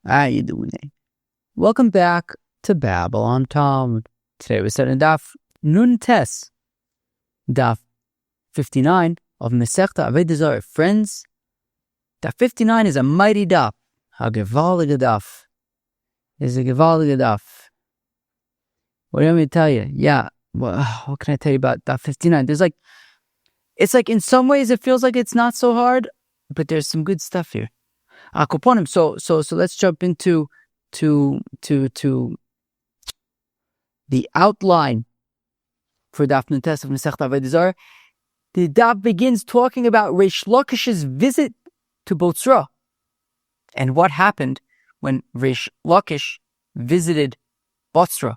How you doing? Welcome back to Babylon Talmud. Today we studying Daf Nun Tes, Daf 59 of nesech Avodah Zarah. Friends, Daf 59 is a mighty daf. A Gavlah daf. Is a Gavlah daf. What do you want me to tell you? Yeah, well, what can I tell you about Daf 59? It's like in some ways it feels like it's not so hard, but there's some good stuff here. So let's jump into the outline for Daf Nun Tes of nesech Avodah Zarah. The daf begins talking about Resh Laqish's visit to Botzrah and what happened when Resh Laqish visited Botzrah.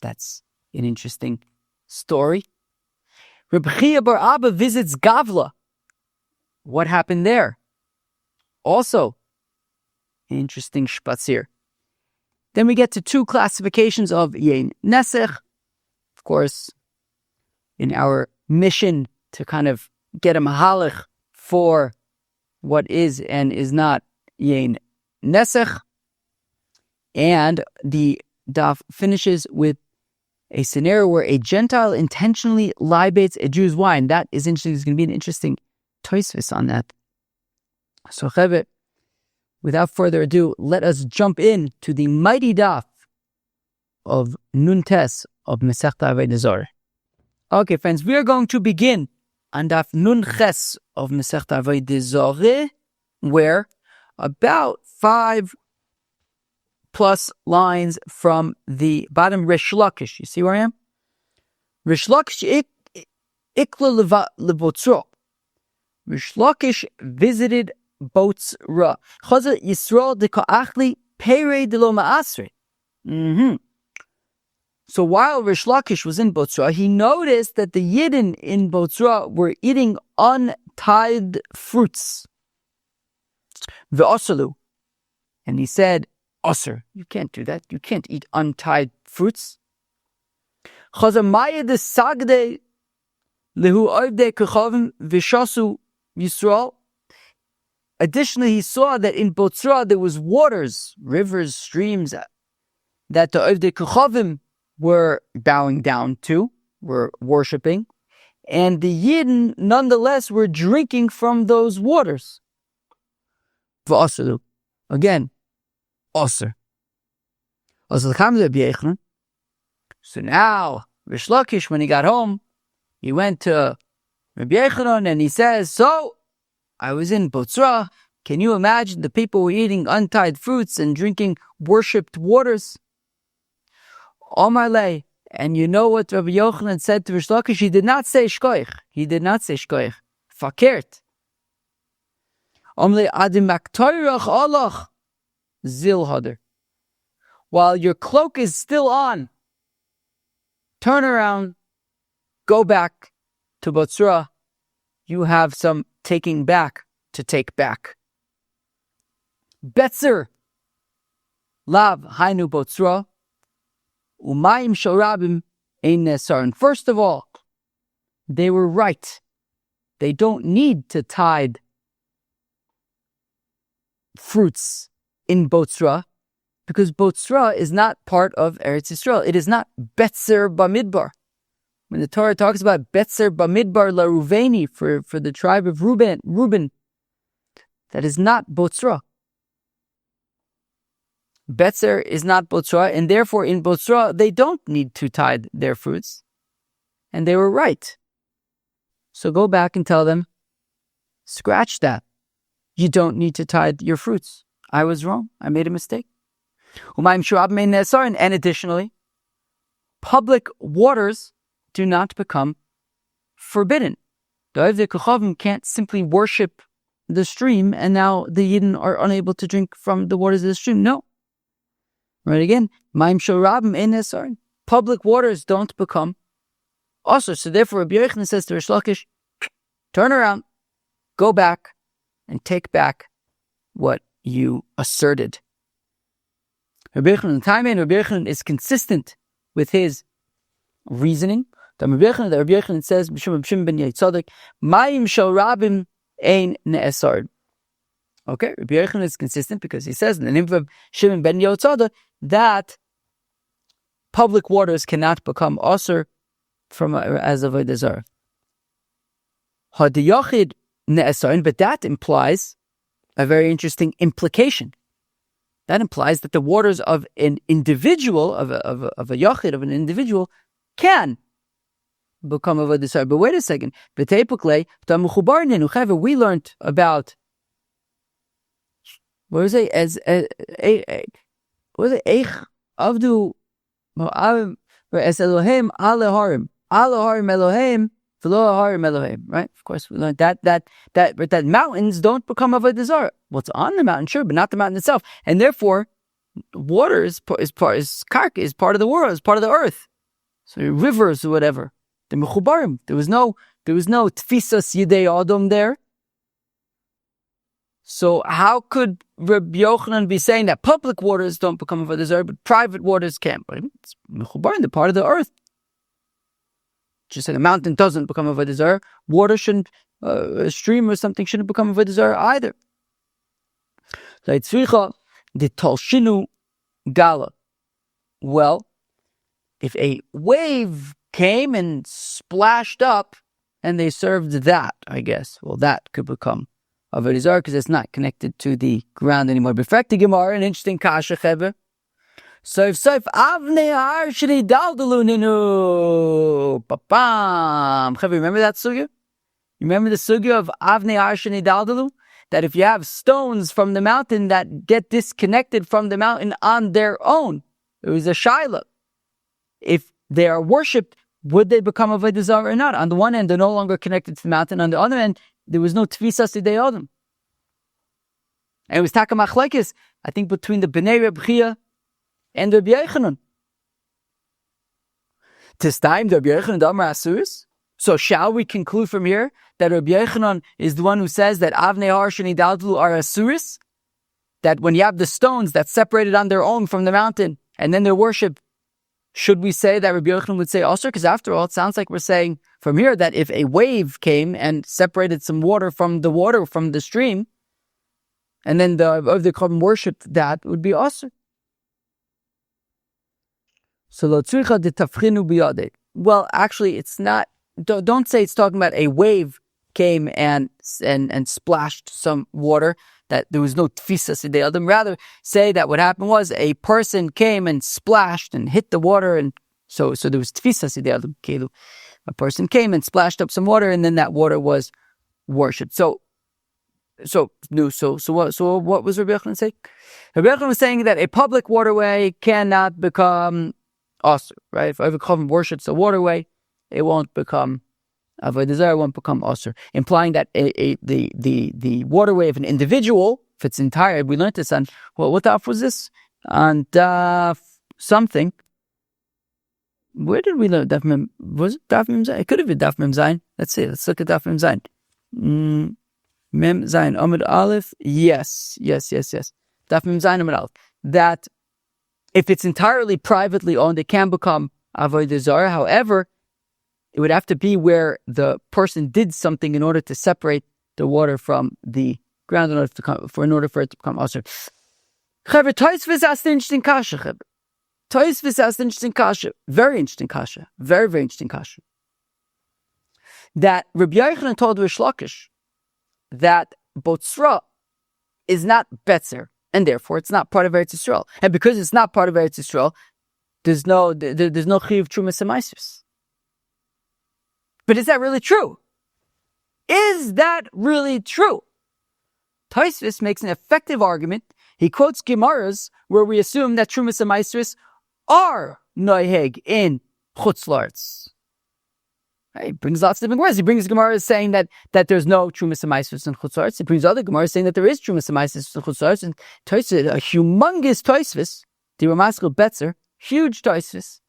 That's an interesting story. Rabbi Hiya bar Abba visits Gavlah. What happened there? Also, an interesting shpatz. Then we get to two classifications of yayn, nesech. Of course, in our mission to kind of get a mahalach for what is and is not yayn, nesech. And the daf finishes with a scenario where a gentile intentionally libates a Jew's wine. That is interesting. There's going to be an interesting tosfos on that. So, Cheved, without further ado, let us jump in to the mighty daf of Nun Tes of nesech Avodah Zarah. Okay, friends, we are going to begin on daf Nun Ches of nesech Avodah Zarah, where about 5+ lines from the bottom, Resh Laqish. You see where I am? Resh Laqish ikla levotzro. Resh Laqish visited Botzrah. Chaza Yisrael de ka'achli pere de lo ma'asre. So while Resh Laqish was in Botzrah, he noticed that the yidden in Botzrah were eating untied fruits. Ve'osalu. And he said, Osir, you can't do that. You can't eat untied fruits. Chaza maya de sagde lehu oivde kechavim v'shasu Yisrael. Additionally, he saw that in Botzrah there was waters, rivers, streams that the Avodah Kechavim were bowing down to, were worshipping, and the Yidden nonetheless were drinking from those waters. V'asalu. Again, Aser. So now, Resh Laqish, when he got home, he went to Rabbi Yochanan and he says, so, I was in Botzrah. Can you imagine the people were eating untied fruits and drinking worshipped waters? Omarle, and you know what Rabbi Yochanan said to Resh Laqish? He did not say shkoich. He did not say shkoich. Fakert. Omle adim maktoirach alach zil hader. While your cloak is still on, turn around, go back to Botzrah. You have some taking back to take back. Betzer lav hainu Botzrah umayim shorabim ein nesar. And first of all, they were right. They don't need to tide fruits in Botzrah because Botzrah is not part of Eretz Yisrael. It is not Betzer Bamidbar. When the Torah talks about Betzer Bamidbar La Ruveni for the tribe of Reuben, that is not Botzrah. Betzer is not Botzrah, and therefore in Botzrah they don't need to tide their fruits. And they were right. So go back and tell them, scratch that. You don't need to tide your fruits. I was wrong. I made a mistake. And additionally, public waters do not become forbidden. The Avodah Kechavim can't simply worship the stream and now the Yidden are unable to drink from the waters of the stream. No. Right again. Public waters don't become also. So therefore Rabbi Yochanan says to Resh Laqish, turn around, go back, and take back what you asserted. Rabbi Yochanan is consistent with his reasoning. The Rabbi Yochanan says, Mayim shel rabim ein ne'esar. Okay, Rabbi Yochanan is consistent because he says in the name of Shimon ben Yotzada that public waters cannot become osir from as Avodah Zarah. Hadiyachid ne'esayin, but that implies a very interesting implication. That implies that the waters of an individual, of a yachid, of an individual, can become Avodah Zarah. But wait a second. We learned about, what was it? Eich avdu es Elohim ale harim Elohim v'lo harim Elohim. Right? Of course, we learned that mountains don't become Avodah Zarah. What's on the mountain, sure, but not the mountain itself, and therefore, water is part of the world, is part of the earth. So rivers or whatever, the mechubarim. There was no tfisas yidei adam there. So how could Rabbi Yochanan be saying that public waters don't become Avodah Zarah, but private waters can? But it's mechubarim, they're part of the earth. Just like a mountain doesn't become Avodah Zarah, water shouldn't, a stream or something shouldn't become Avodah Zarah either. The Talshinu Gavlah. Well, if a wave came and splashed up and they served that, I guess, well, that could become Avodah Zarah because it's not connected to the ground anymore. Befrekti Gemara, an interesting kasha chebe. Soif avnei har sheni daldalu ninu. Papam. Chebe, remember that sugya? You remember the sugya of avnei har sheni daldalu? That if you have stones from the mountain that get disconnected from the mountain on their own, it was a shaila. If they are worshipped, would they become Avodah Zarah or not? On the one hand, they're no longer connected to the mountain. On the other hand, there was no tfisas yidei adam. And it was takamach lekes, I think, between the Bnei Reb Hiya and Rabbi Yochanan. Testaim Rabbi Yochanan damar asuris. So shall we conclude from here that Rabbi Yochanan is the one who says that Avnei Har Sheni Daldalu are asuris? That when you have the stones that separated on their own from the mountain and then they're worshipped, should we say that Rabbi Yochanan would say also? Because after all, it sounds like we're saying from here that if a wave came and separated some water from the stream, and then the Korban worshipped, that would be also. So lo tzricha de tafchinu biyadei. Well, actually, it's not. Don't say it's talking about a wave came and splashed some water, that there was no tfisas yidei adam. Rather, say that what happened was a person came and splashed and hit the water, and so there was tfisas yidei adam. A person came and splashed up some water, and then that water was worshipped. So what was Rabbi Yochanan saying? Rabbi Yochanan was saying that a public waterway cannot become asur, right? If every kohen worships a waterway, it won't become Avodah Zarah, won't become asur, implying that the waterway of an individual, if it's entire, we learned this on, well, what daf was this? On daf something. Where did we learn daf mem? Was it daf mem zayin? It could have been daf mem zayin. Let's see. Let's look at daf mem zayin. Mem zayin amud aleph. Yes. Daf mem zayin amud aleph. That if it's entirely privately owned, it can become Avodah Zarah. However, it would have to be where the person did something in order to separate the water from the ground in order for it to become asur. Chaver, Tosfos asked an interesting kasha. Chaver, Tosfos asked an interesting kasha, very interesting kasha, very interesting kasha. That Rabbi Yochanan told Resh Laqish that Botzrah is not Betzer, and therefore it's not part of Eretz Yisrael. And because it's not part of Eretz Yisrael, there's no chiyuv trumas ha'maisos. But is that really true? Is that really true? Tosfos makes an effective argument. He quotes Gemaras where we assume that trumas ha'maisos are noheg in chutz la'aretz. He brings lots of different Gemaras. He brings Gemaras saying that there's no trumas ha'maisos in chutz la'aretz. He brings other Gemaras saying that there is trumas ha'maisos in chutz la'aretz. And Tosfos, a humongous Tosfos, the Ramaskal Betzer, huge Tosfos,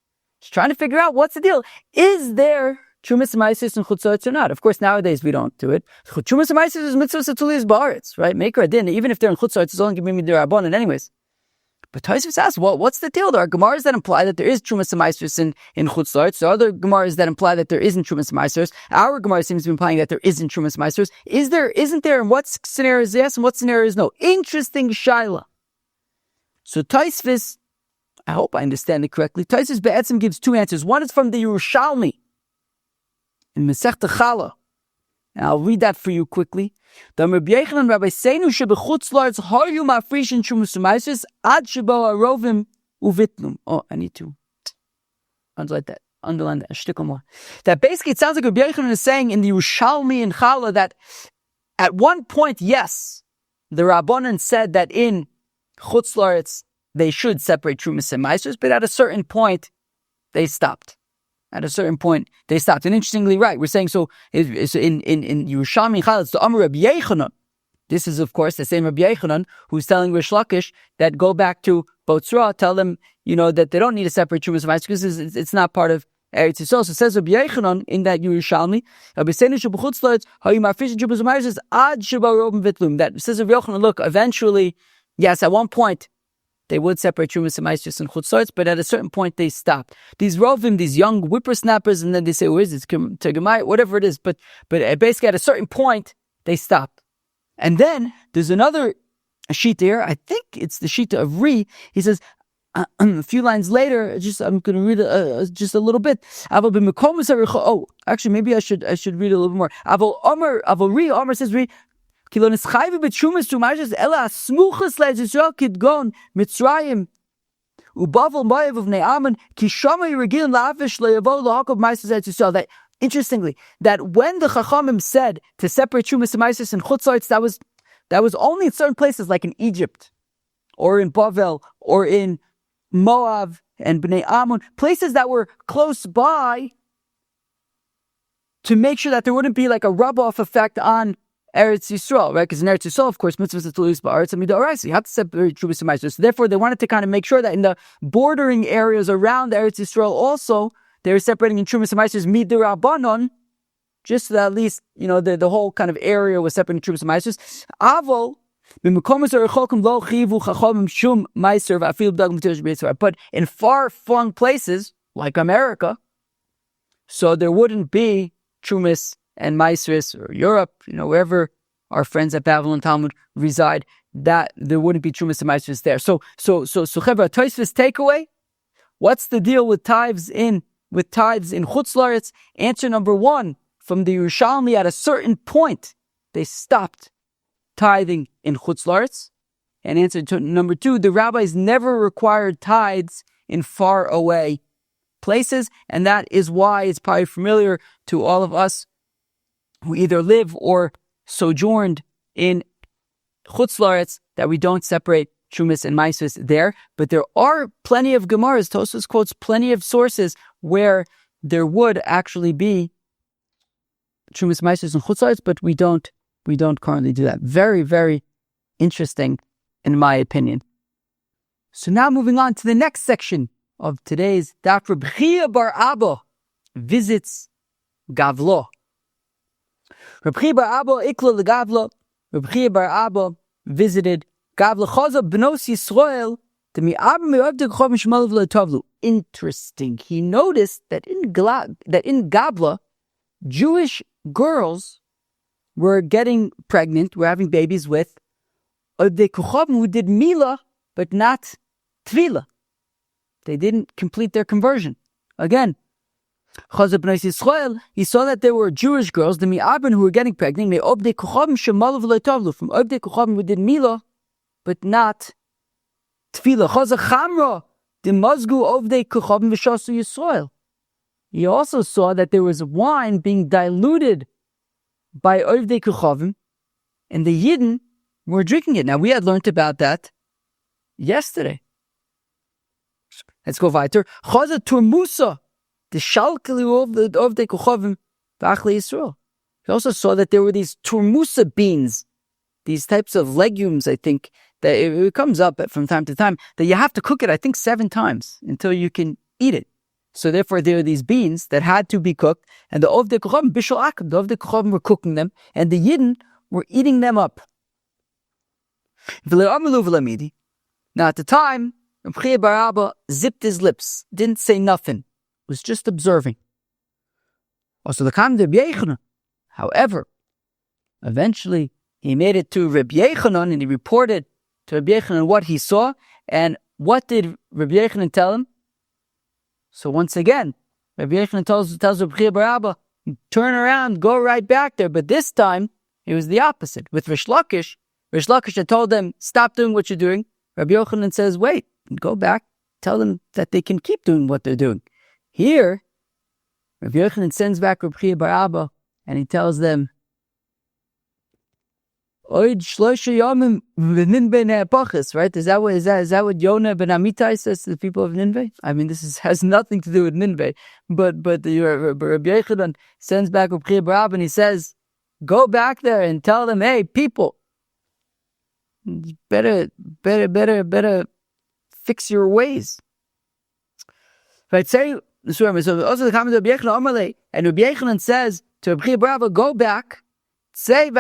just trying to figure out what's the deal. Is there trumas ha'maisos in chutz la'aretz or not? Of course, nowadays we don't do it. Trumas ha'maisos is mitzvah satuliyas ba'aretz, right? Make or din, even if they're in chutz la'aretz, it's only giving me the rabbanon anyways. But Tosfos asks, well, what's the deal? There are Gemaras that imply that there is Trumas and Maasros in Chutz La'aretz. There are other Gemaras that imply that there isn't Trumas and Maasros. Our Gemara seems to be implying that there isn't Trumas and Maasros. Is there, isn't there? And what scenario is yes and what scenario is no? Interesting shaila. So Tosfos, I hope I understand it correctly, Tosfos Be'etzim gives two answers. One is from the Yerushalmi in Masechta Chala. And I'll read that for you quickly. The Rabbi Yochanan Rabbi Seinu shebechutz la'aretz hayu mafrishin trumas u'maasros ad shebo arovim uvitnum. Oh, I need to underline that a shtickle more. That basically it sounds like Rabbi Yochanan is saying in the Yerushalmi and Chala that at one point, yes, the Rabbanan said that in chutz la'aretz they should separate trumas and maasros, but at a certain point they stopped. At a certain point, they stopped. And interestingly, right, we're saying so in Yerushalmi Chal, it's the Amar Rabbi Yochanan. This is, of course, the same Rabbi Yochanan who's telling Resh Laqish that go back to Botzrah, tell them, that they don't need to separate Trumas and Maasros because it's not part of Eretz Yisrael. So it says Rabbi Yochanan in that Yerushalmi, that says Rabbi Yochanan, look, eventually, yes, at one point, they would separate Trumas and Maasros and Chutz La'aretz, but at a certain point they stopped. These Rovim, these young whippersnappers, and then they say, "Oh, is it Tegemai?" Whatever it is, but basically at a certain point they stopped. And then there's another sheet here. I think it's the sheet of Re. He says a few lines later. I'm going to read just a little bit. Oh, actually, maybe I should read a little bit more. Amar says Re. Kilo neschayve b'trumas tu'maasros ela asmuchas le'Yisrael kidgon Mitzrayim ubavel moav of Ne'aman kishama yirgin la'avish le'yavo l'hakov ma'asos Eretz Yisrael. That interestingly, that when the Chachamim said to separate trumas and maasros and chutz la'aretz, that was only in certain places like in Egypt, or in Bavel, or in Moab and Bnei Ammon, places that were close by, to make sure that there wouldn't be like a rub-off effect on Eretz Yisrael, right? Because in Eretz Yisrael, of course, mitzvahs are tolus ba'aretz and midoraisa. You have to separate trumas and maasros. So therefore, they wanted to kind of make sure that in the bordering areas around Eretz Yisrael also, they were separating in trumas and maasros midirabanon, just so that at least, the whole kind of area was separating trumas and maasros. Avol, but in far-flung places, like America, so there wouldn't be trumas and maasros, or Europe, wherever our friends at Babylon Talmud reside, that there wouldn't be trumas and maasros there. So Chevra, Tosfos takeaway, what's the deal with tithes in Chutz La'aretz? Answer number one, from the Yerushalmi, at a certain point, they stopped tithing in Chutz La'aretz. And answer to number two, the rabbis never required tithes in far away places, and that is why it's probably familiar to all of us who either live or sojourned in Chutz La'aretz that we don't separate trumas and maasros there. But there are plenty of Gemaras, Tosfos quotes plenty of sources where there would actually be trumas and maasros in Chutz La'aretz, but we don't currently do that. Very, very interesting, in my opinion. So now moving on to the next section of today's Daf. Rabbi Hiya bar Abba visits Gavlah. Rabbi Hiya bar Abba ikla legavlah. Rabbi Hiya bar Abba visited Gavlah. Chaza b'nos Yisrael to Abba me'ovdei k'chov mishmalav le'tovlu. Interesting. He noticed that in Gavlah, Jewish girls were getting pregnant, were having babies with ovdei k'chov who did milah but not tvila. They didn't complete their conversion. Again, Chazab b'nos Yisrael, he saw that there were Jewish girls, the mi'abin, who were getting pregnant. From ovdei k'chavim who did milah, but not tefillah. Chazab chamra, the mazgu ovdei k'chavim v'shasu Yisrael. He also saw that there was wine being diluted by ovdei k'chavim, and the Yidden were drinking it. Now, we had learned about that yesterday. Let's go weiter. Chazab turmusa, the shalkelu of the kochavim v'achle Yisrael. He also saw that there were these turmusa beans, these types of legumes, I think, that it comes up from time to time, that you have to cook it, I think, 7 times until you can eat it. So therefore, there are these beans that had to be cooked, and the ovdei kochavim, bishul akum, the ovdei kochavim were cooking them, and the Yidden were eating them up. Now, at the time, Rabbi Abba zipped his lips, didn't say nothing, was just observing. Also, the Kam Rabbi Yochanan. However, eventually he made it to Rabbi Yochanan and he reported to Rabbi Yochanan what he saw. And what did Rabbi Yochanan tell him? So once again, Rabbi Yochanan tells Rabbi Abba, turn around, go right back there. But this time, it was the opposite. With Resh Laqish had told them, stop doing what you're doing. Rabbi Yochanan says, wait, go back, tell them that they can keep doing what they're doing. Here, Rabbi Yochanan sends back Rabbi Abba, and he tells them, right? Is that what Yonah ben Amittai says to the people of Nineveh? I mean, has nothing to do with Nineveh. But the Rabbi Yochanan sends back Rabbi Abba and he says, go back there and tell them, hey, people, better fix your ways. Right? So also the comment of Rabbi Yochanan, and Rabbi Yochanan says to Rabbi Abba, go back. Say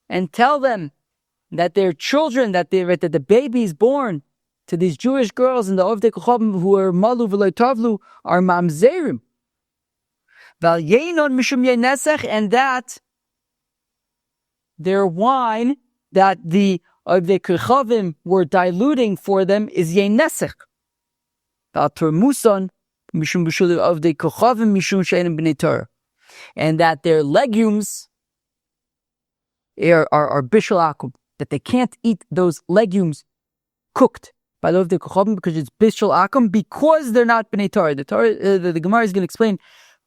and tell them that their children, that the babies born to these Jewish girls in the Ovdei Kochavim who are malu v'lo tavlu are mamzerim. Val yaynon mishum yayn nesech, and that their wine that the Ovdei Kochavim were diluting for them is yayn nesech. Val termuson mishum b'shul Ovdei Kochavim mishum she'enim b'nei Torah. And that their legumes are bishul akum, that they can't eat those legumes cooked by the Ovdei Kochavim because it's bishul akum, because they're not b'nei Torah. The Gemara is going to explain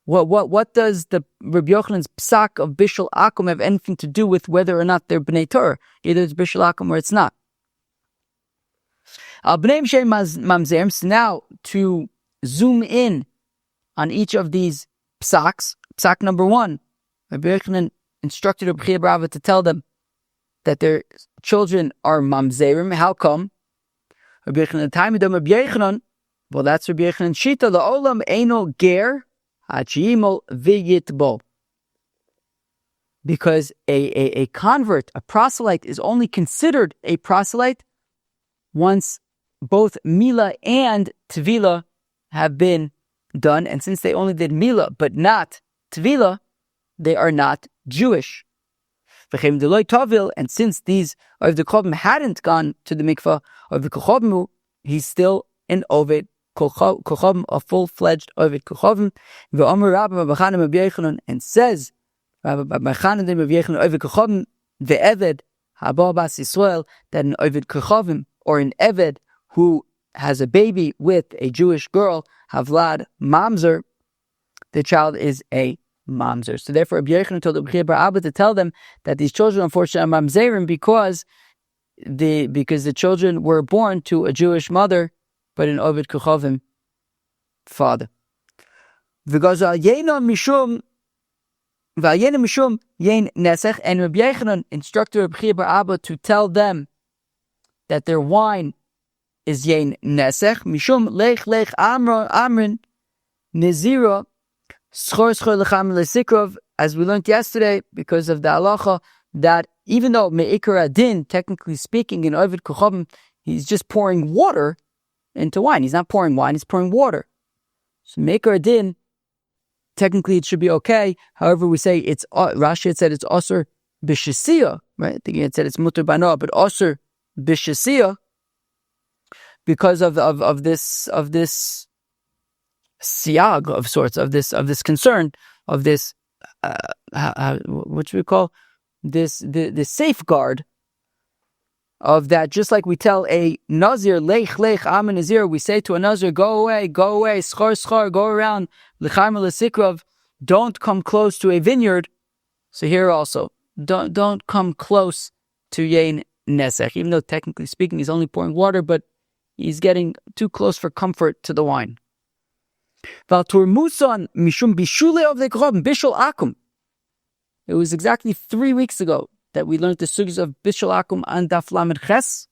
what does the Rabbi Yochanan's psak of bishul akum have anything to do with whether or not they're b'nei Torah. Either it's bishul akum or it's not. Al b'nei Mshem mamzerim. So now to zoom in on each of these psaks. Psak number 1, Rabbi Yochanan instructed Rabbi Abba to tell them that their children are mamzerim. How come? Rabbi Yochanan, Rabbi Yochanan, well, that's Rabbi Yochanan Shita, the olam eino ger hachimol v'yitbo. Because a convert, a proselyte, is only considered a proselyte once both mila and tvila have been done. And since they only did mila but not Tvila, they are not Jewish. And since these of the Kochavim hadn't gone to the mikvah of the Kochavim, he's still an Oved Kochavim, a full-fledged Oved Kochavim. And says Rabbi Chanan ben Rabbi Yochanan Oved Kochavim ve'eved haba bas Yisrael, that an Oved Kochavim, or an Eved who has a baby with a Jewish girl, havlad mamzer, the child is a mamzer. So therefore, Rabbi Yochanan told Rabbi Abba to tell them that these children, unfortunately, are mamzerim because the children were born to a Jewish mother, but an Oved Kochavim father. Because yayn mishum yayn nesech, and Rabbi Yochanan instructed Rabbi Abba to tell them that their wine is yayn nesech. Mishum lech amrin nezira. As we learned yesterday, because of the halacha, that even though me'ikar adin, technically speaking, in Oved Kochavim, he's just pouring water into wine. He's not pouring wine, he's pouring water. So me'ikar adin, technically it should be okay. However, we say it's, Rashi had said it's osur b'shesiyah, right? I think he had said it's mutar b'anoah, but osur b'shesiyah, because of this siyag of sorts, of this concern, of this what should we call this, the safeguard of that. Just like we tell a nazir lech amen nazir, we say to a nazir, go away, schar, go around, l'chaim l'sikrov, don't come close to a vineyard. So here also, don't come close to yayn nesech, even though technically speaking he's only pouring water, but he's getting too close for comfort to the wine. It was exactly 3 weeks ago that we learned the sugyas of bishul akum and Daf Lamed Ches.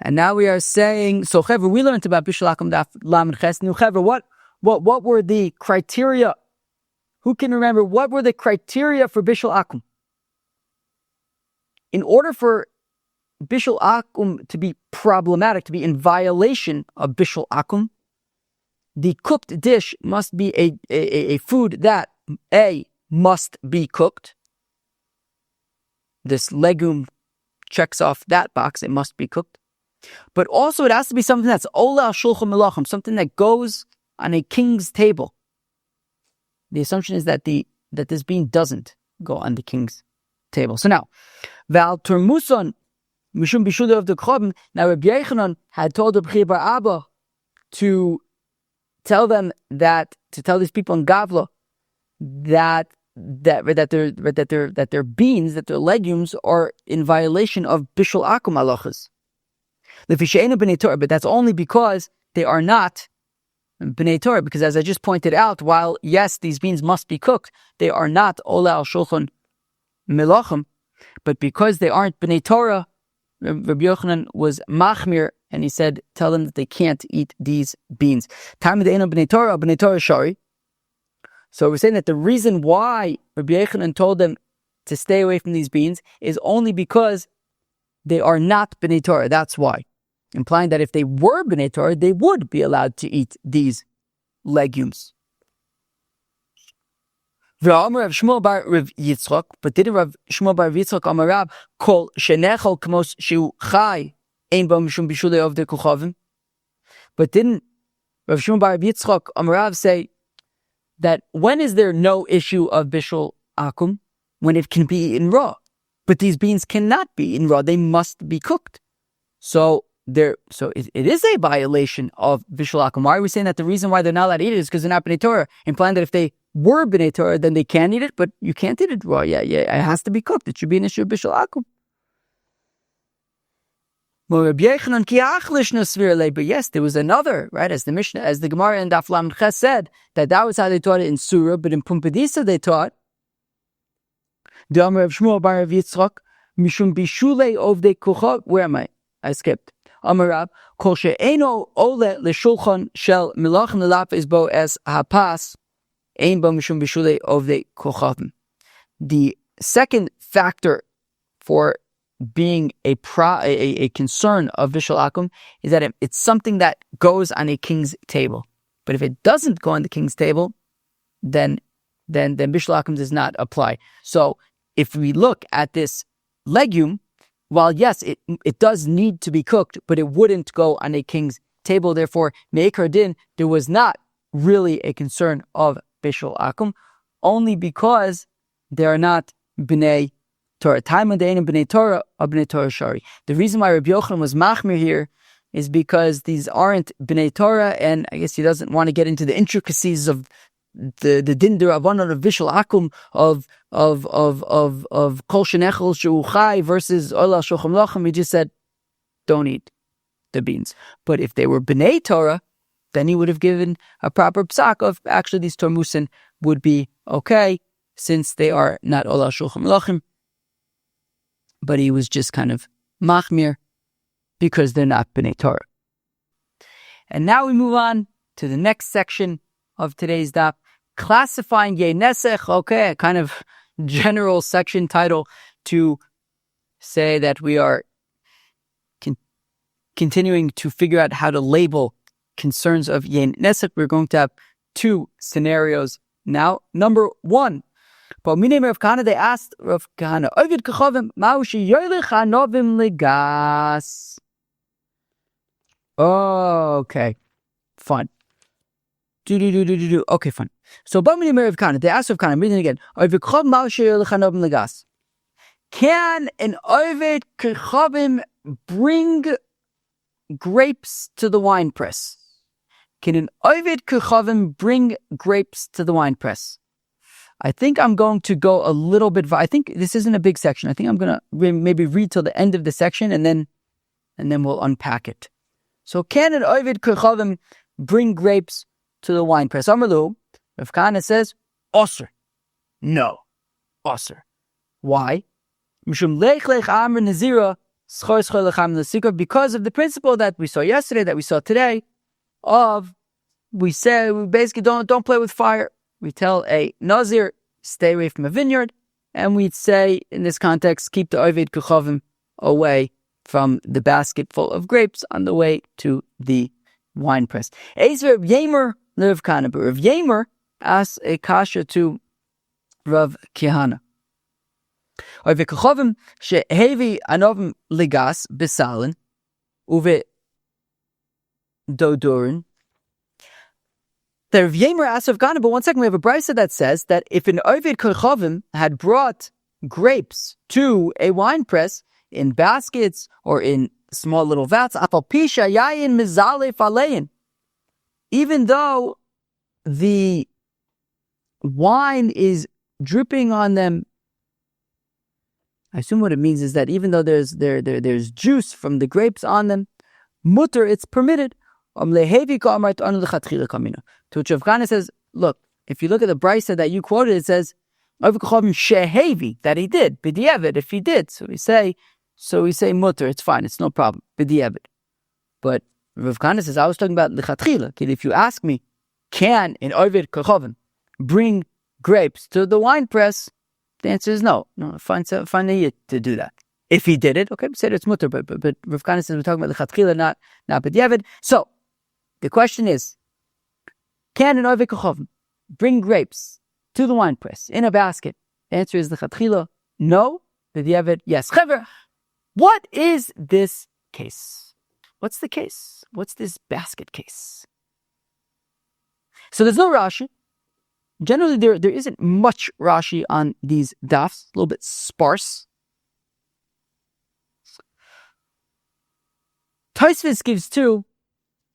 And now we are saying, so Chevra, we learned about bishul akum Daf Lamed Ches. Now Chevra, what were the criteria? Who can remember what were the criteria for bishul akum? In order for bishul akum to be problematic, to be in violation of bishul akum, the cooked dish must be a food that must be cooked. This legume checks off that box, it must be cooked. But also it has to be something that's ola shulchan melachim, something that goes on a king's table. The assumption is that this bean doesn't go on the king's table. So now, Val Turmuson Mishum Bishula of the Khovim. Now Rabbi Yochanan had told Rabbi bar Abba to tell these people in Gavlah that their beans, that their legumes are in violation of Bishul Akum halachas. But that's only because they are not B'nai Torah, because as I just pointed out, while yes, these beans must be cooked, they are not Ola al Shulchan Melachim, but because they aren't B'nai Torah, Rabbi Yochanan was machmir, and he said, tell them that they can't eat these beans. Talmud Eino B'nai Torah, B'nai Torah Shari. So we're saying that the reason why Rabbi Yochanan told them to stay away from these beans is only because they are not B'nai Torah. That's why. Implying that if they were B'nai Torah, they would be allowed to eat these legumes. But didn't Rav Shmuel bar Yitzchak Amar Rab kol shenechol kmos shu chai ein bo mishum bishulei of the kuchavim? But didn't Rav Shmuel bar Yitzchak Amar Rab say that when is there no issue of bishul akum? When it can be eaten raw. But these beans cannot be eaten raw; they must be cooked. So it is a violation of bishul akum. Why are we saying that the reason why they're not allowed to eat it is because they're not B'nai Torah? Implying that if they were B'nai Torah, then they can eat it, but you can't eat it raw. Yeah, it has to be cooked. It should be an issue of bishul akum. But yes, there was another, right? As the Mishnah, as the Gemara in Daf Lamed Ches said, that was how they taught it in Surah, but in Pumbedisa they taught the Amar of Shmuel bar Rav Yitzchak mishum bishulei ovdei kuchav. Where am I? I skipped. Amar Rab kol she'eno ole leshulchan shel milachim lelapes bo es hapas ein bo mishum bishulei ovdei kuchavim. The second factor for being a concern of bishul akum is that it's something that goes on a king's table. But if it doesn't go on the king's table, then bishul akum does not apply. So if we look at this legume, while yes, it does need to be cooked, but it wouldn't go on a king's table. Therefore, me'ikar din, there was not really a concern of bishul akum, only because they are not b'nei Torah. Talmud Eino B'nai Torah or B'nai Torah Shari. The reason why Rabbi Yochanan was machmir here is because these aren't B'nai Torah, and I guess he doesn't want to get into the intricacies of the din d'Rabbanan of bishul akum of kol shenechol shu chai versus ola shulchan melachim. He just said, don't eat the beans. But if they were B'nai Torah, then he would have given a proper psak of actually these tormusin would be okay since they are not ola shulchan melachim. But he was just kind of machmir because they're not B'nai Torah. And now we move on to the next section of today's daf, classifying yayn nesech. Okay, a kind of general section title to say that we are continuing to figure out how to label concerns of yayn nesech. We're going to have two scenarios now. Number one, Rav Kahana, they asked Rav Kahana, Ovid kechavim ma'ushi yoylech hanovim legas. Okay, fine. Okay, fine. So, Rav Kahana, they asked Rav Kahana, I'm reading it again. Ovid kechavim ma'ushi yoylech hanovim legas. Can an Ovid kechavim bring grapes to the wine press? Can an Ovid kechavim bring grapes to the wine press? I think I'm going to go a little bit. I think this isn't a big section. I think I'm going to maybe read till the end of the section and then we'll unpack it. So, can an Ovid kechavim bring grapes to the wine press? Amalu, Rav Kahana says, Osir. No, Osir. Why? Mishum lech lech amr nazira schor schor lecham l'sikor, because of the principle that we saw yesterday, that we saw today, of we basically don't play with fire. We tell a Nazir, stay away from a vineyard, and we'd say, in this context, keep the Ovid Kechavim away from the basket full of grapes on the way to the wine press. Ezer Rav Yemer Rav Kana, but Rav Yemer asks a kasha to Rav Kihana. Oive kachovim shehevi anovim ligas besalin uve dodurin. The Rav Yemer asks Rav Kana, but one second, we have a brisa that says that if an ovid kachovim had brought grapes to a wine press in baskets or in small little vats, apal pisha yayn mizale falein, even though the wine is dripping on them, I assume what it means is that even though there's juice from the grapes on them, mutter, it's permitted. To which Rav Kana says, look, if you look at the brisa that you quoted, it says shehevi, that he did b'diavad, if he did. So we say mutter, it's fine, it's no problem b'diavad. But Rav Kana says, I was talking about lechatchila. If you ask me, can an ovid kachovim bring grapes to the wine press? The answer is no. No, find a Hiya to do that. If he did it, okay, we said it's mutter, but Rav Kana says we're talking about lechatchila, not b'diavad. So the question is, can an ovid kachovim bring grapes to the wine press in a basket? The answer is lechatchila, no. B'diavad, yes. Chaver, what is this case? What's the case? What's this basket case? So there's no Rashi. Generally, there isn't much Rashi on these dafs, a little bit sparse. Tosfos gives two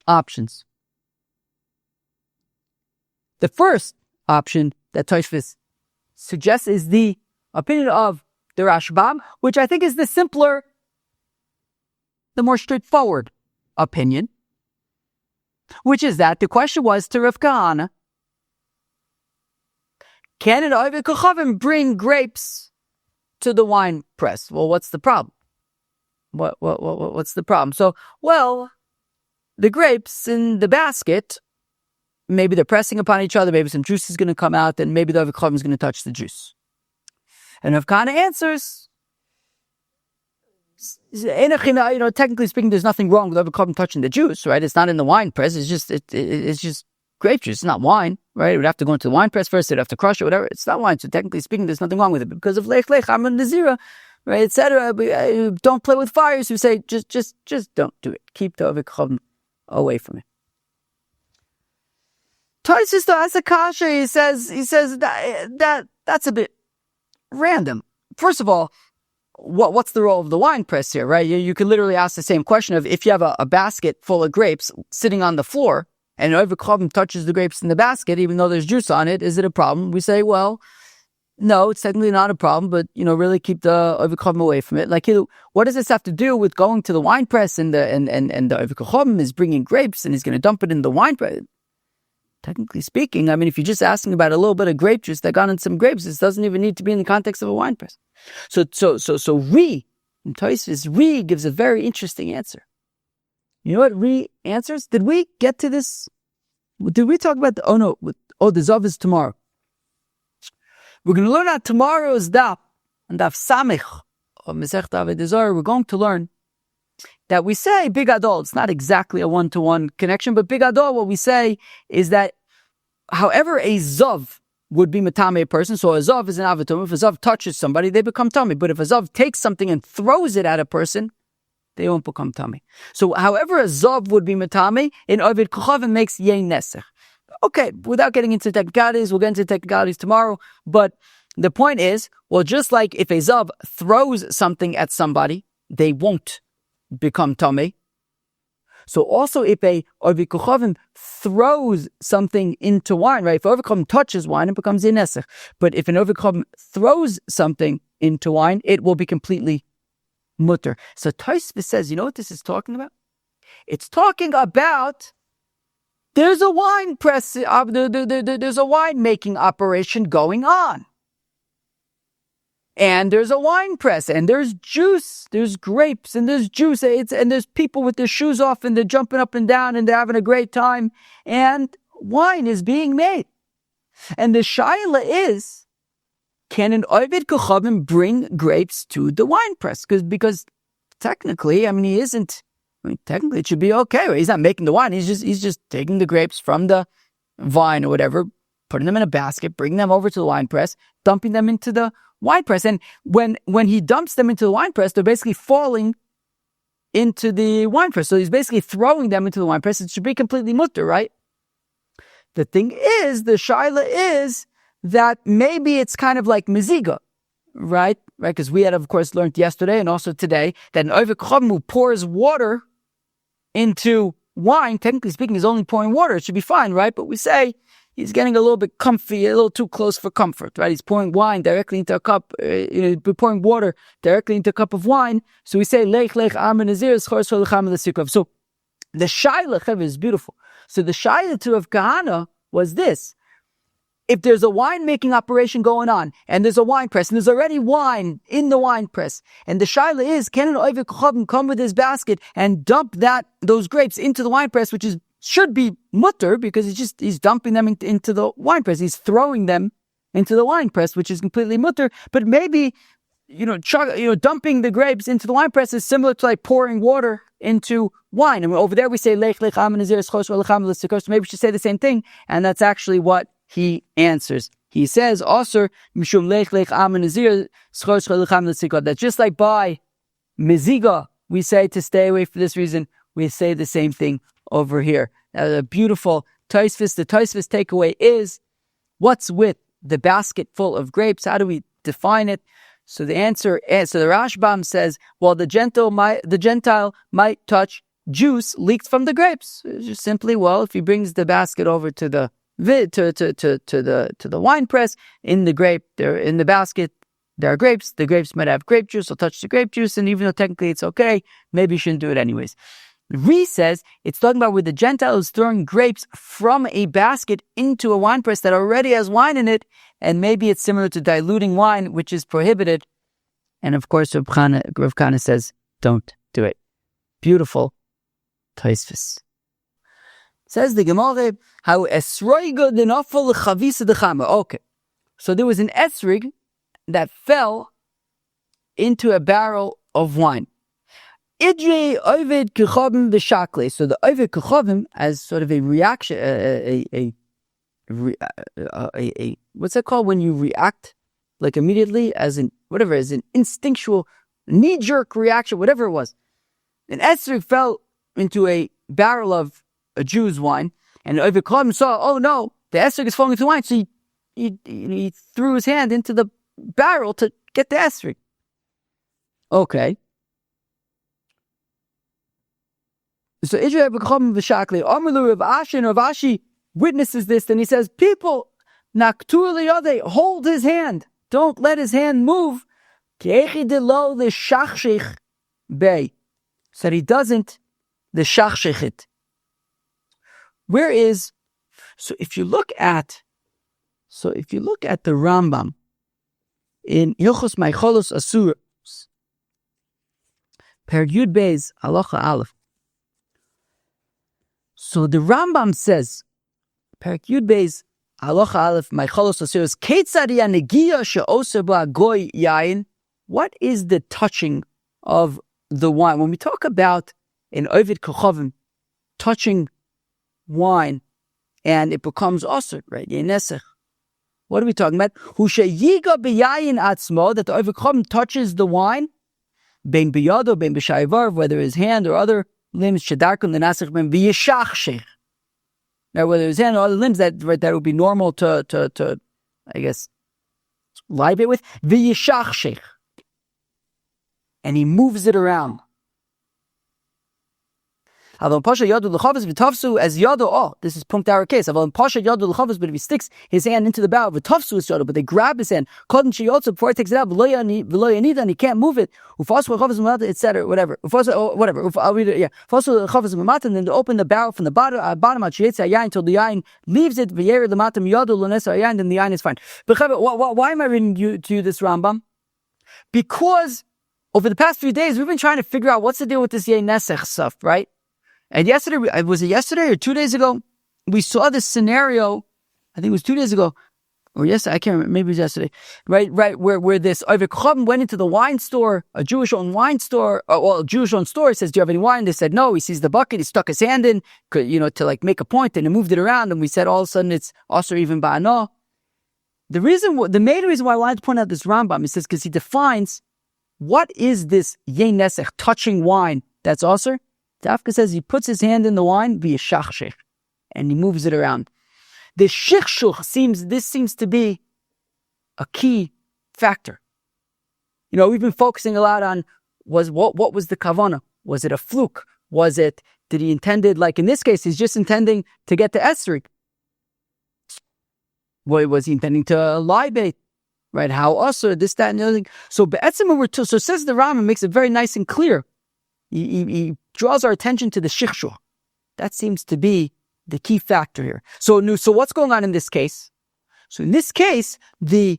options. The first option that Tosfos suggests is the opinion of the Rashbam, which I think is the simpler, the more straightforward opinion, which is that the question was to Rav Kahana, can an ovid kachovim bring grapes to the wine press? Well, what's the problem? What's the problem? So, well, the grapes in the basket, maybe they're pressing upon each other, maybe some juice is going to come out, and maybe the ovid kachovim is going to touch the juice. And Rav Kahana answers, technically speaking, there's nothing wrong with ovid kachovim touching the juice, right? It's not in the wine press. It's just grape juice. It's not wine, right? It would have to go into the wine press first. They'd have to crush it, whatever. It's not wine. So technically speaking, there's nothing wrong with it. But because of lech, I'm in the zira, right, etc. Don't play with fire. So we say, just don't do it. Keep the ovid kachovim away from it. Tosfos though has a kasha. He says that's a bit random. First of all, what's the role of the wine press here, right? You could literally ask the same question of if you have a basket full of grapes sitting on the floor, and ovid kachovim touches the grapes in the basket, even though there's juice on it, is it a problem? We say, well, no, it's technically not a problem, but, really keep the ovid kachovim away from it. Like, what does this have to do with going to the wine press and the ovid kachovim is bringing grapes and he's going to dump it in the wine press? Technically speaking, I mean, if you're just asking about a little bit of grape juice that got in some grapes, this doesn't even need to be in the context of a wine press. So Tosfos gives a very interesting answer. You know what Re answers? Did we get to this? Did we talk about the Zav is tomorrow. We're going to learn on tomorrow's daf, and daf Samich of Masechet Avodah Zarah. We're going to learn that we say big adol. It's not exactly a one-to-one connection, but big adol, what we say is that however a zav would be matame a person, so a zav is an avatum. If a zav touches somebody, they become tummy. But if a zav takes something and throws it at a person, they won't become tummy. So however a zav would be matame, in ovid kachovim makes yayn nesech. Okay, without getting into technicalities, we'll get into technicalities tomorrow, but the point is, well, just like if a zav throws something at somebody, they won't become tummy. So also if a ovid kachovim throws something into wine, right? If ovid kachovim touches wine, it becomes yayn nesech. But if an ovid kachovim throws something into wine, it will be completely mutter. So Tosfos says, you know what this is talking about? It's talking about there's a wine press, there's a wine making operation going on. And there's a wine press, and there's juice, there's grapes, and there's juice, and there's people with their shoes off, and they're jumping up and down, and they're having a great time, and wine is being made. And the shaila is, can an ovid kachovim bring grapes to the wine press? Because technically, he isn't. Technically, it should be okay. Right? He's not making the wine. He's just taking the grapes from the vine or whatever, putting them in a basket, bringing them over to the wine press, dumping them into the wine press. And when he dumps them into the wine press, they're basically falling into the wine press. So he's basically throwing them into the wine press. It should be completely mutter, right? The thing is, the shaila is that maybe it's kind of like meziga, right? Because we had, of course, learned yesterday and also today that an oved kochavim who pours water into wine, technically speaking, is only pouring water. It should be fine, right? But we say he's getting a little bit comfy, a little too close for comfort, right? He's pouring wine directly into a cup, pouring water directly into a cup of wine. So we say, lech am nazir schor l'cham l'sikov. So the shaila is beautiful. So the shaila to of Kahana was this. If there's a wine-making operation going on, and there's a wine press, and there's already wine in the wine press, and the shaila is, can an oved kochavim come with his basket and dump those grapes into the wine press, which should be mutter, because he's dumping them into the wine press. He's throwing them into the wine press, which is completely mutter. But maybe, dumping the grapes into the wine press is similar to like pouring water into wine. And over there we say, lech am nazir schos l'cham l'sikos. So maybe we should say the same thing, and that's actually what he answers. He says, also, mishum lech am nazir schos l'cham l'sikos. That just like by meziga, we say to stay away for this reason, we say the same thing over here. A beautiful Tosfos. The Tosfos takeaway is, what's with the basket full of grapes? How do we define it? So the answer is, so the Rashbam says, well, the gentile might touch juice leaked from the grapes. It's just simply, well, if he brings the basket over to the wine press, in the basket there are grapes. The grapes might have grape juice. He'll touch the grape juice, and even though technically it's okay, maybe you shouldn't do it anyways. Re says it's talking about where the gentile is throwing grapes from a basket into a wine press that already has wine in it, and maybe it's similar to diluting wine, which is prohibited. And of course, Rav Kahana says, don't do it. Beautiful Tosfos. Says the Gemara, how esroiga denafal chavisa dechama. Okay, so there was an esrig that fell into a barrel of wine. Idre oved kochavim v'shakle. So the oved kochavim, as sort of a reaction, what's that called when you react like immediately, as an instinctual knee-jerk reaction, whatever it was. An esrog fell into a barrel of a Jew's wine, and oved kochavim saw, oh no, the esrog is falling into wine, so he threw his hand into the barrel to get the esrog. Okay. So Idre b'kochavim v'shakle. Amalu Rav Ashi, and Rav Ashi witnesses this, and he says, people, naktur liyadeh, hold his hand. Don't let his hand move. Ke'echi delo l'shachshich bei. So that he doesn't l'shachshich it. So if you look at the Rambam in Hilchos Meicholos Asuros, Per Yud Beis Halacha Aleph. So the Rambam says, Per Yud Beis Halacha Aleph Meicholos Asuros, Ketzad yanegia she'oser ba goy yayn. What is the touching of the wine? When we talk about an oved kochavim touching wine and it becomes osir, right? Yayn nesech. What are we talking about? Hu sheyiga b'yayin atzmo, that the oved kochavim touches the wine, bein biyado, bein b'shayvar, whether his hand or other limbs, shedarkum l'nasech ben v'yishachshech. Now, whether his hand or other limbs, that would be normal to I guess, libate with, v'yishachshech. And he moves it around. As yado, oh, this is punkt our case. But if he sticks his hand into the barrel, but they grab his hand, before he takes it out, and he can't move it, etc. Whatever. And then to open the barrel from the bottom until the yayn leaves it, then the yayn is fine. But why am I reading to you this Rambam? Because over the past few days, we've been trying to figure out what's the deal with this yayn nesech stuff, right? And yesterday, was it yesterday or 2 days ago? We saw this scenario, I think it was 2 days ago, or yes, I can't remember, maybe it was yesterday, right, where this Oved Kochavim went into the wine store, a Jewish-owned wine store, a Jewish-owned store, says, do you have any wine? They said, no. He sees the bucket, he stuck his hand in, to like make a point, and he moved it around, and we said all of a sudden it's also even ba'ana. The main reason why I wanted to point out this Rambam is because he defines what is this yayn nesech, touching wine, that's also. Dafka says he puts his hand in the wine, via shachshech, and he moves it around. The shichshuch seems to be a key factor. We've been focusing a lot on what was the kavana? Was it a fluke? Did he intended, like in this case, he's just intending to get the esrig. Was he intending to libate? Right? How also this, that, and the other thing. So so says the Rambam, makes it very nice and clear. He draws our attention to the shichshuch. That seems to be the key factor here. So what's going on in this case? So in this case, the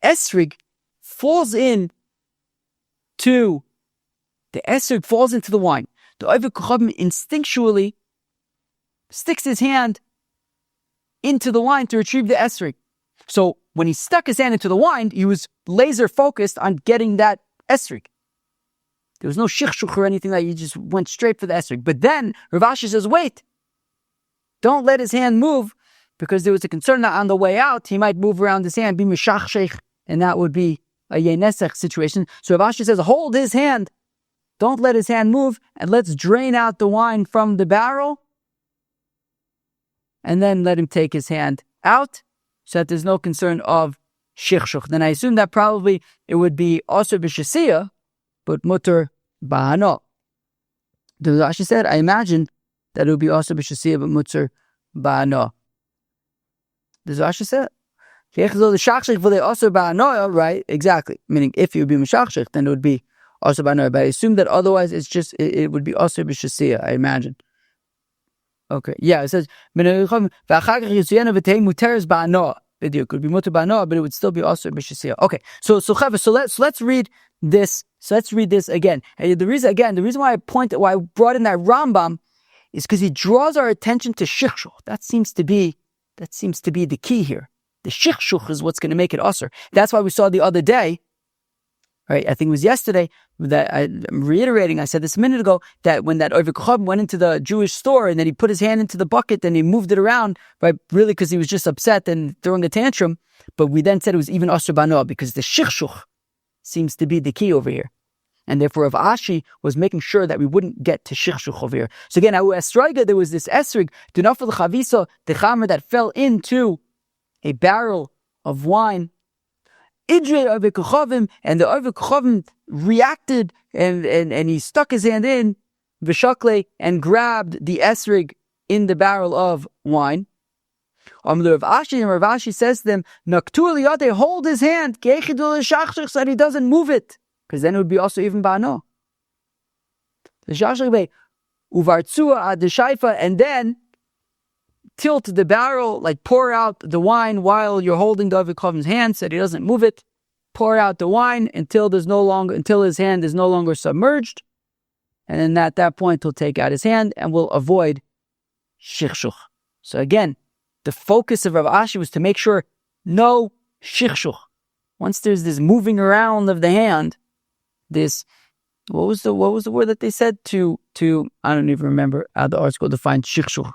esrig falls into the wine. The Oved Kochavim instinctually sticks his hand into the wine to retrieve the esrig. So when he stuck his hand into the wine, he was laser focused on getting that esrig. There was no shichshuch or anything like that. He just went straight for the esrig. But then Rav Ashi says, wait, don't let his hand move, because there was a concern that on the way out, he might move around his hand, be mishachshech, and that would be a yayn nesech situation. So Rav Ashi says, hold his hand. Don't let his hand move, and let's drain out the wine from the barrel, and then let him take his hand out, so that there's no concern of shichshuch. Then I assume that probably it would be also b'shasiyah, but mutter ba'ano. The Rashi said, I imagine that it would be also b'shasiyah, but mutter ba'ano. The Rashi said, right? Exactly. Meaning, if it would be mishachshech, then it would be also ba'ano. But I assume that otherwise, it would be also b'shasiyah, I imagine. Okay, yeah, it says, it could be mutter ba'ano, but it would still be also b'shasiyah. Okay, so let's read this. So let's read this again. And the reason why I brought in that Rambam is because he draws our attention to shichshuch. That seems to be the key here. The shichshuch is what's going to make it usher. That's why we saw the other day, right? I think it was yesterday that I'm reiterating. I said this a minute ago that when that Oved Kochavim went into the Jewish store and then he put his hand into the bucket and he moved it around, right? Really, because he was just upset and throwing a tantrum. But we then said it was even usher bano, because the shichshuch seems to be the key over here. And therefore, Rav Ashi was making sure that we wouldn't get to shichshuch over here. So again, there was this esrig, dunafel chavisa, the chamer that fell into a barrel of wine. Idre Oved Kochavim, and the Oved Kochavim reacted, and he stuck his hand in, v'shakle, and grabbed the esrig in the barrel of wine. Rav Ashi says to them, Naktur liyate, hold his hand, so that he doesn't move it, because then it would be also even ba'ano. And then tilt the barrel, like pour out the wine while you're holding the Oved Kochavim's hand, so that he doesn't move it. Pour out the wine until his hand is no longer submerged, and then at that point he'll take out his hand and will avoid shichshuch. So again, the focus of Rav Ashi was to make sure no shichshuch. Once there's this moving around of the hand, this what was the word that they said to I don't even remember how the article defined shichshuch,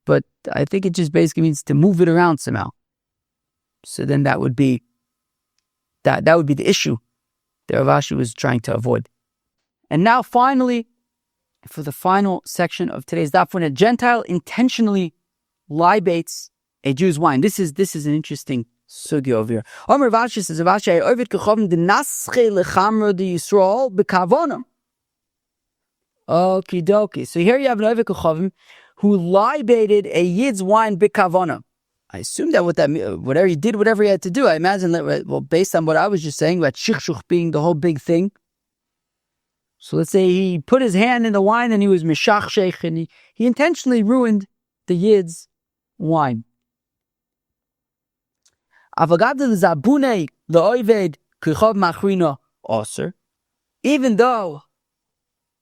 but I think it just basically means to move it around somehow. So then that would be the issue that Rav Ashi was trying to avoid. And now finally, for the final section of today's daf, when a Gentile intentionally libates a Jew's wine. This is an interesting sugya over here. Rav Ashi says, Rav Ashi, Oved Kochavim de nasche lechamra de Yisrael bekavona. Okie dokie. So here you have an Oved Kochavim who libated a Yid's wine bekavona. I assume that whatever he did, whatever he had to do, I imagine that, well, based on what I was just saying about shichshuch being the whole big thing. So let's say he put his hand in the wine and he was mishachshech, and he intentionally ruined the Yid's wine. Even though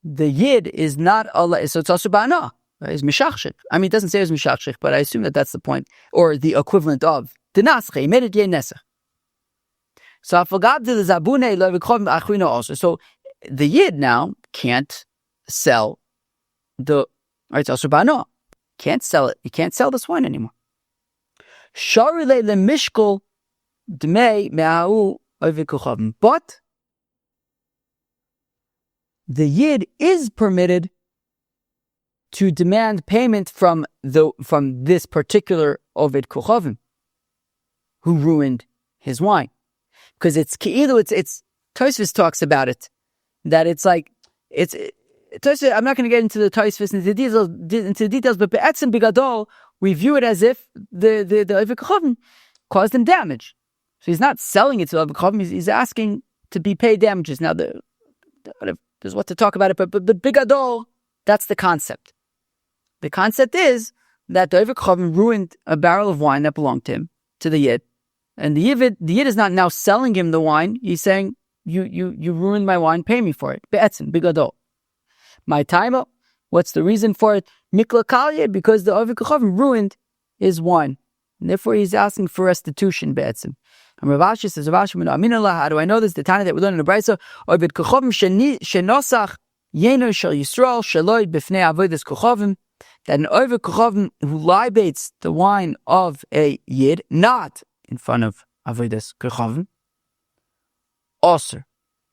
the Yid is not Allah, so it's also ba'ana. Is mishachshik. I mean, it doesn't say it's mishachshik, but I assume that that's the point, or the equivalent of the nasech. He made it yayn nesech. So So the yid now can't sell the right. Also bano can't sell it. He can't sell this wine anymore. Sharile le mishkol dmei me'au ovid. But the yid is permitted to demand payment from this particular Ovid Kuchavim who ruined his wine. Because it's Tosfos talks about it, that it's like, Tosfos, I'm not going to get into the Tosfos into the details, but be'etzem bigadol, we view it as if the Ovid Kuchavim caused him damage. So he's not selling it to Ovid Kuchavim, he's asking to be paid damages. Now, there's what to talk about it, but bigadol, that's the concept. The concept is that the Ovid Kuchavim ruined a barrel of wine that belonged to him, to the Yid. And the Yid is not now selling him the wine. He's saying, you ruined my wine, pay me for it. Be'etzim, bigadol. My time, what's the reason for it? Mikla kalye, because the Ovid Kuchavim ruined his wine. And therefore he's asking for restitution, be'etzim. And Rav Ashi says, Rav Ashi, how do I know this? The Tana that we learn in the Brisa, Ovid Kuchavim shenosach yayn shel Yisrael sheloi b'fnei avodas Kuchavim, that an Ovid Kuchavim who libates the wine of a Yid, not in front of avodas Kuchavim, osir.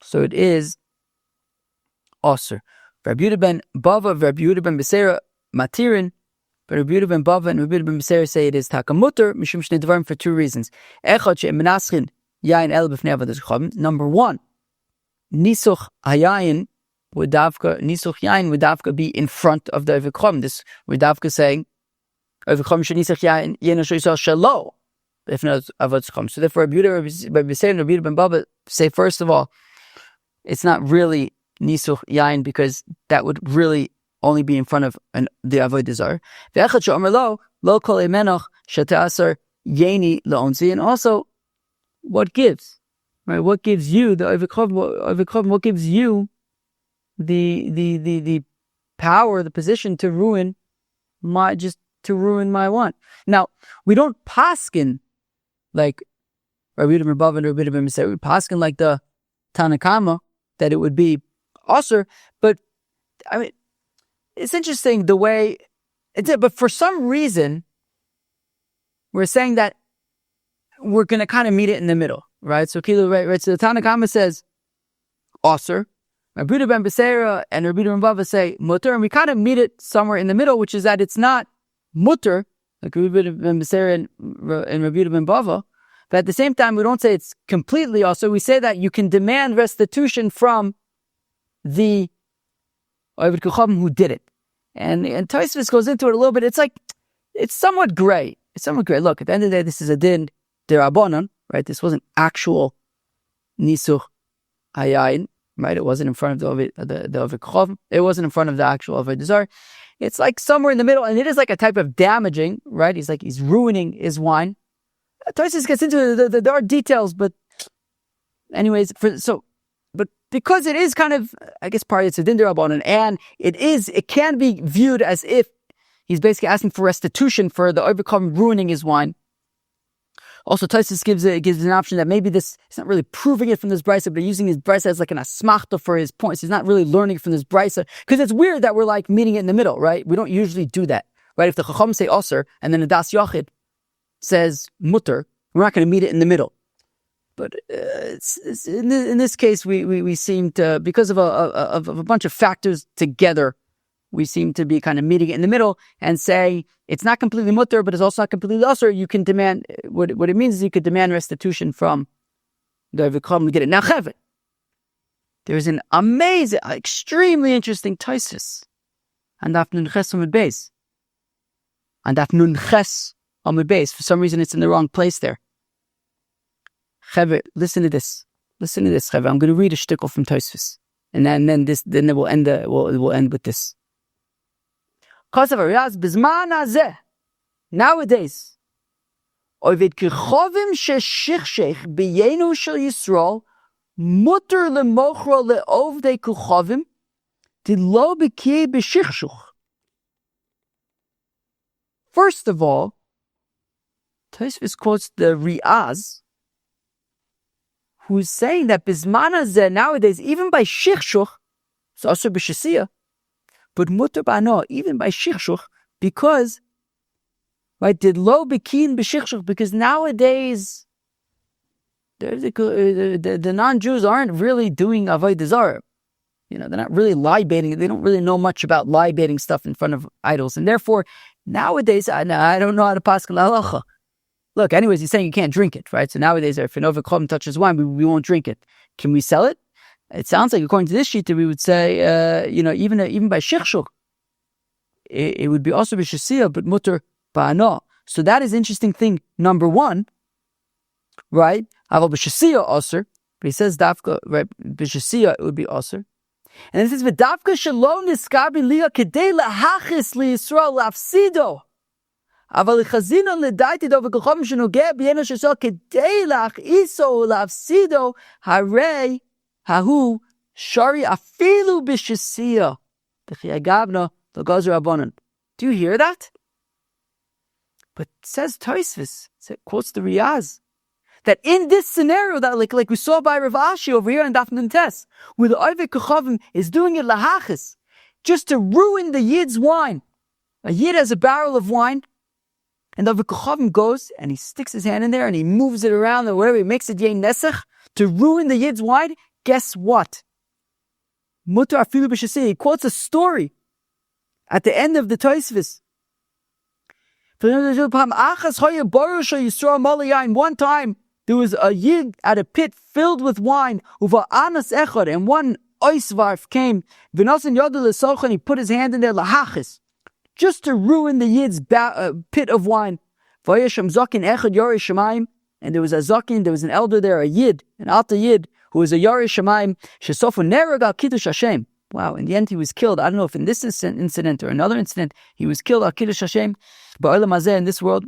So it is osir. Rabbi Yehuda ben Bava, Rabbi Yehuda ben Beseira matirin, but Rabbi Yehuda ben Bava and Rabbi Yehuda ben Beseira say it is takamutter mishum shnei dvarim for two reasons. Echad she'menaschin yayn el b'fnei avodas Kuchavim. Number one, nesech yayn would dafka be in front of the Ovid Kuchavim. This would dafka saying Ovid Kuchavim shenisech yayn shel Yisrael shelo b'fnei avodas Kuchavim. So therefore, Rabbi Yehuda ben Beseira and Rabbi Yehuda ben Bava say, first of all, it's not really nesech yayn, because that would really only be in front of the Avodah Zarah. Ve'echad she'omer lo kol emenach she'te'asar yayni le'onzi. And also, what gives? Right? What gives you the Ovid Kuchavim? What gives you the power, the position to ruin my wine? Now, we don't paskin like Rabbi Yehuda ben Bava and Rabbi Yehuda ben Beseira. We paskin like the Tanakama, that it would be osir, but I mean, it's interesting the way but for some reason, we're saying that we're going to kind of meet it in the middle, right? So, right? So the Tanakama says osir, Rabbi Yehuda ben Beseira and Rabbi Yehuda ben Bava say mutter, and we kind of meet it somewhere in the middle, which is that it's not mutter, like Rabbi Yehuda ben Beseira and Rabbi Yehuda ben Bava, but at the same time, we don't say it's completely osir. We say that you can demand restitution from the Ovid Kuchavim who did it. And Tosfos goes into it a little bit. It's like, it's somewhat gray. Look, at the end of the day, this is a din derabanan, right? This wasn't actual nesech yayn, right? It wasn't in front of the Ovid Kuchavim. It wasn't in front of the actual Avodah Zarah. It's like somewhere in the middle, and it is like a type of damaging, right? He's ruining his wine. Tosfos gets into there are details, but anyways, but because it is kind of, I guess, part it's a din derabanan, and it can be viewed as if he's basically asking for restitution for the Ovid Kuchavim ruining his wine. Also, Tosfos gives an option that maybe he's not really proving it from this brisa, but using his brisa as like an asmachta for his points. He's not really learning from this brisa, because it's weird that we're like meeting it in the middle, right? We don't usually do that, right? If the Chacham say osir and then the Das Yochid says mutter, we're not going to meet it in the middle. But in this case, we seem to, because of a bunch of factors together, we seem to be kind of meeting it in the middle and say it's not completely mutter, but it's also not completely osir. You can demand, what it means is you could demand restitution from the Ovid Kuchavim to get it. Now, Chevin, there's an amazing, extremely interesting Tosfos on Daf Nun Ches Amud Beis. On Daf Nun Ches Amud Beis. For some reason, it's in the wrong place there. Chevin, listen to this, Chevin. I'm going to read a shtickle from Tosfos, and then we'll end with this. Nowadays, Ovid Kuchavim sheshichshech b'yaynu shel Yisrael mutter lemochro leovdei Kuchavim dilo b'ki b'shichshuch. First of all, Tosfos quotes the Riaz, who's saying that Bismana Zeh nowadays, even by Shichshuch, it's also b'shasiya, but mutter b'ano, even by Shichshuch, because, right, did lo bekin b'shichshuch, because nowadays, the non-Jews aren't really doing Avodah Zarah. They're not really libating. They don't really know much about libating stuff in front of idols. And therefore, nowadays, I don't know how to pass halacha. Look, anyways, he's saying you can't drink it, right? So nowadays, if an overcome touches wine, we won't drink it. Can we sell it? It sounds like, according to this sheet, we would say, even by shichshuk, it would be also b'shasiya, but mutter ba'ano. So that is interesting thing number one, right? Aval b'shasiya aser, but he says dafka, right? B'shasiya, it would be aser. And then it says, "V'dafka shalom niskabi liya kedei lahachis liyisrael lafsido." אבל לחזינו לדעתי דו וכוחם שנוגע בעניין שסו כדי להכעיסו ולהפסידו, הרי ההוא שרי אפילו בשסיע. דחייה גבנה לגזר הבונן. Do you hear that? But it says Tosfos, it quotes the Riaz, that in this scenario, that like we saw by Rav Ashi over here in Daf Tes, where the Oivek Kochavim is doing it lahachis, just to ruin the Yid's wine. A Yid has a barrel of wine, and the Kochavim goes and he sticks his hand in there and he moves it around or wherever, he makes it yayn nesech to ruin the Yid's wine. Guess what? Mutar afilu b'shaseh. He quotes a story at the end of the Tosfos. One time, there was a Yid at a pit filled with wine, and one oisvarf came, and he put his hand in there, lahachis, just to ruin the Yid's pit of wine. And there was a zakin, there was an elder there, a Yid, an alta Yid, who was a Yari Shemaim, shesofu neragal kiddush Hashem. Wow, in the end he was killed. I don't know if in this incident or another incident, he was killed al kiddush Hashem. Ba'olam hazeh, in this world.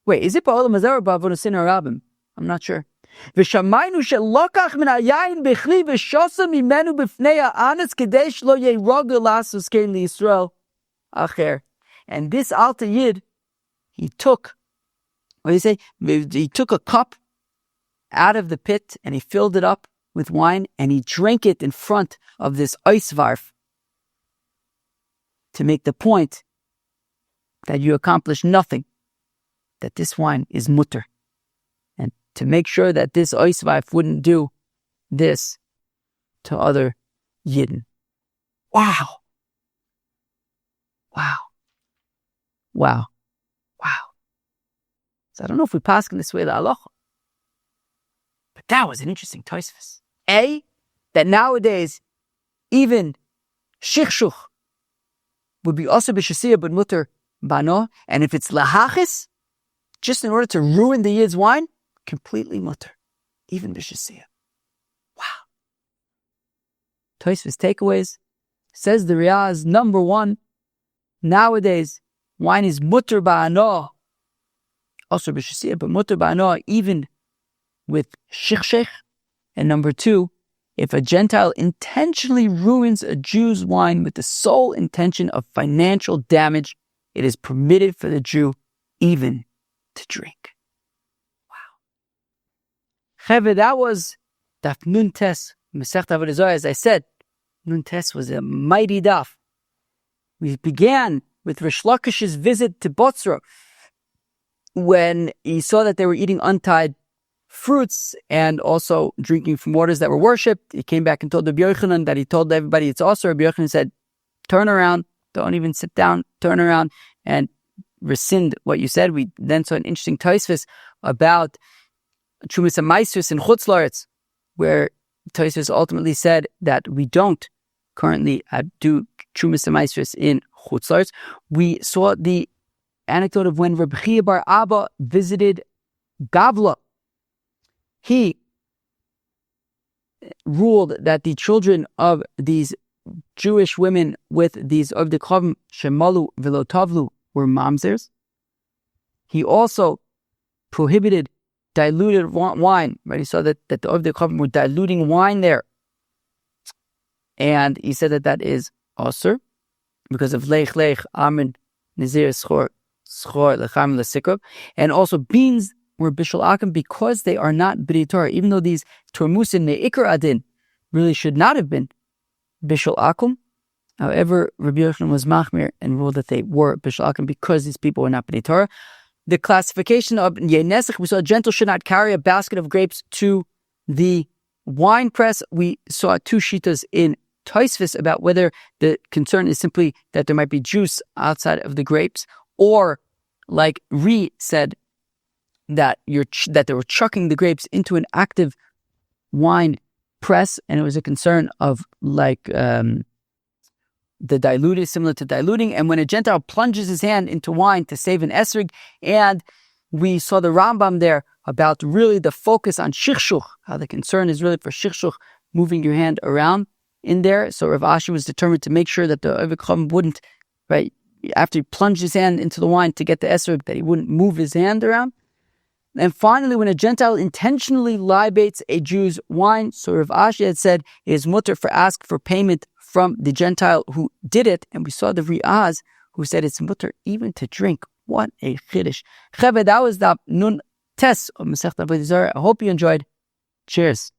Wait, is it ba'olam hazeh or ba'avodah Zarah? I'm not sure. V'shamaynu shelokach min yayn bechli v'shosam imenu b'fnei ha'anes kedei shlo yeirogel lasus kein liYisrael acher. And this alta Yid, he took, what do you say? He took a cup out of the pit and he filled it up with wine and he drank it in front of this oisvarf to make the point that you accomplish nothing, that this wine is mutter. To make sure that this oisvarf wouldn't do this to other Yidden. Wow. So I don't know if we pass in this way the halacha, but that was an interesting Tosfos. That nowadays even shichshuch would be also b'shasiyah but mutter bano, and if it's lahachis, just in order to ruin the Yid's wine, completely mutter, even b'shasiyah. Wow. Tosfos takeaways, says the Riaz, number one, nowadays wine is mutter ba'ano, also b'shasiyah, but mutter ba'ano even with shichshech. And number two, if a Gentile intentionally ruins a Jew's wine with the sole intention of financial damage, it is permitted for the Jew even to drink. Cheved, that was Daf Tes, Masechet Avodah Zarah. As I said, Tes was a mighty daf. We began with Resh Laqish's visit to Botzrah, when he saw that they were eating untied fruits and also drinking from waters that were worshipped. He came back and told Rabbi Yochanan that he told everybody it's also. Rabbi Yochanan said, turn around, don't even sit down, turn around and rescind what you said. We then saw an interesting Tosfos about Trumas HaMaisros in Chutz La'aretz, where Tosfos ultimately said that we don't currently do Trumas HaMaisros in Chutz La'aretz. We saw the anecdote of when Rabbi Hiya bar Abba visited Gavlah. He ruled that the children of these Jewish women with these Ovdei Kochavim shemalu v'lo tavlu were mamzers. He also prohibited diluted wine, right? He saw that the Ovdei Kochavim were diluting wine there. And he said that is osur because of lech amen Nizir schor lecharm lesikruv, and also beans were bishul akum because they are not b'nei Torah, even though these tormusin me'ikar adin really should not have been bishul akum. However, Rabbi Yochanan was machmir and ruled that they were bishul akum because these people were not b'nei Torah. The classification of yayn nesech, we saw a gentile should not carry a basket of grapes to the wine press. We saw two shitas in Tosfos about whether the concern is simply that there might be juice outside of the grapes, or like Re said that they were chucking the grapes into an active wine press, and it was a concern of like the diluted, similar to diluting. And when a Gentile plunges his hand into wine to save an esrog, and we saw the Rambam there about really the focus on shichshuch, how the concern is really for shichshuch, moving your hand around in there. So Rav Ashi was determined to make sure that the Oved Chacham wouldn't, right, after he plunged his hand into the wine to get the esrog, that he wouldn't move his hand around. And finally, when a Gentile intentionally libates a Jew's wine, so Rav Ashi had said it is mutter for ask for payment from the Gentile who did it, and we saw the Riaz who said it's mutter even to drink. What a chiddush. Cheved, that was the Nun Tes of Masechet Avodah Zarah. I hope you enjoyed. Cheers.